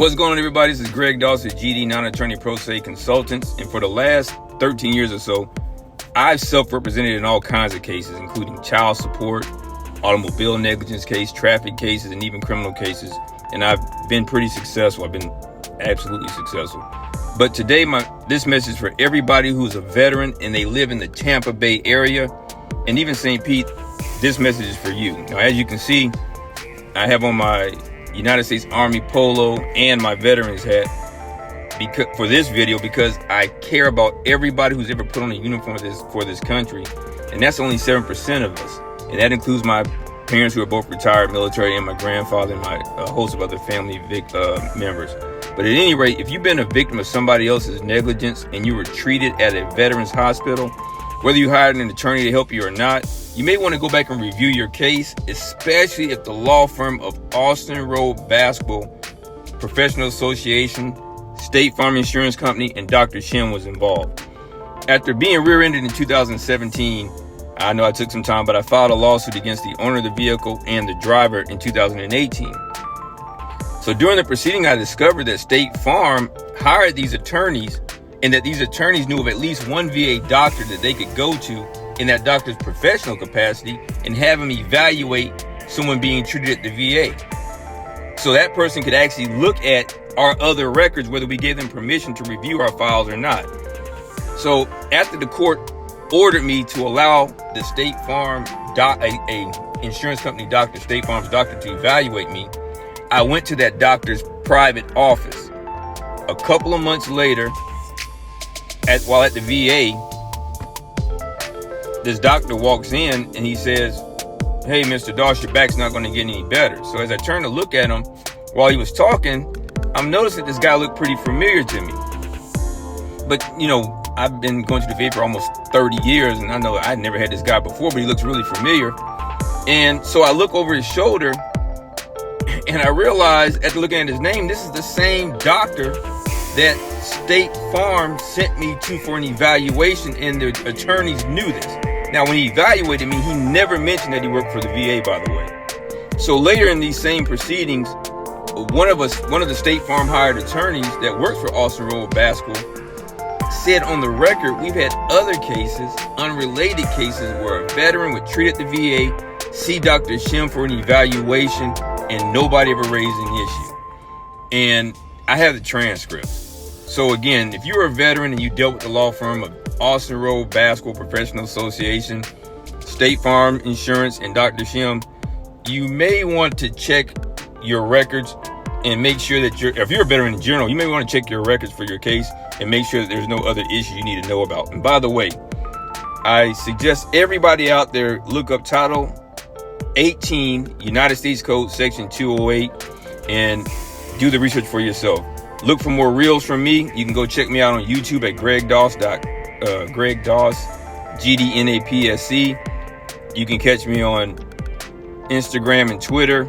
What's going on, everybody? This is Greg Doss at GD Non-Attorney Pro Se Consultants, and for the last 13 years or so, I've self-represented in all kinds of cases, including child support, automobile negligence case, traffic cases, and even criminal cases, and I've been pretty successful. I've been absolutely successful. But today, this message is for everybody who's a veteran and they live in the Tampa Bay area, and even St. Pete. This message is for you. Now, as you can see, I have on my United States Army polo and my veterans hat for this video because I care about everybody who's ever put on a uniform for this country, and that's only 7% of us, and that includes my parents who are both retired military and my grandfather and a host of other family members. But at any rate, if you've been a victim of somebody else's negligence and you were treated at a veterans hospital, whether you hired an attorney to help you or not, you may want to go back and review your case, especially if the law firm of Austin Roe Basquill, Professional Association, State Farm Insurance Company, and Dr. Shim was involved. After being rear-ended in 2017, I know I took some time, but I filed a lawsuit against the owner of the vehicle and the driver in 2018. So during the proceeding, I discovered that State Farm hired these attorneys, and that these attorneys knew of at least one VA doctor that they could go to in that doctor's professional capacity and have him evaluate someone being treated at the VA. So that person could actually look at our other records, whether we gave them permission to review our files or not. So after the court ordered me to allow the State Farm, a insurance company doctor, State Farm's doctor, to evaluate me, I went to that doctor's private office. A couple of months later, while at the VA, this doctor walks in and he says, "Hey, Mr. Doss, your back's not going to get any better." So as I turned to look at him while he was talking, I'm noticing this guy looked pretty familiar to me. But, I've been going to the VA for almost 30 years, and I know I'd never had this guy before, but he looks really familiar. And so I look over his shoulder, and I realize, after looking at his name, this is the same doctor that State Farm sent me to for an evaluation, and the attorneys knew this. Now, when he evaluated me, he never mentioned that he worked for the VA, by the way. So later in these same proceedings, one of the State Farm hired attorneys that works for Austin Roe Basquill said on the record, we've had other cases, unrelated cases, where a veteran would treat at the VA, see Dr. Shim for an evaluation, and nobody ever raised an issue. And I have the transcripts. So again, if you're a veteran and you dealt with the law firm of Austin Roe Basquill Professional Association, State Farm Insurance, and Dr. Shim, you may want to check your records and make sure that if you're a veteran in general, you may want to check your records for your case and make sure that there's no other issues you need to know about. And by the way, I suggest everybody out there look up Title 18, United States Code, Section 208, and do the research for yourself. Look for more reels from me. You can go check me out on YouTube at Greg Doss, GDNAPSC. You can catch me on Instagram and Twitter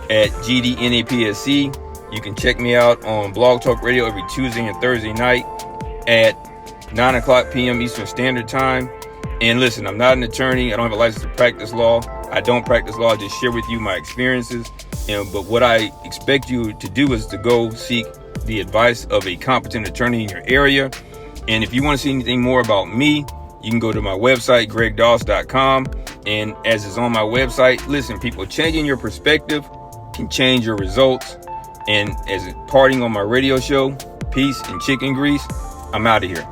at GDNAPSC. You can check me out on Blog Talk Radio every Tuesday and Thursday night at 9 o'clock p.m. Eastern Standard Time. And listen, I'm not an attorney. I don't have a license to practice law. I don't practice law. I just share with you my experiences. But what I expect you to do is to go seek the advice of a competent attorney in your area. And if you want to see anything more about me, you can go to my website, gregdoss.com. And as is on my website, listen, people, changing your perspective can change your results. And as parting on my radio show, peace and chicken grease, I'm out of here.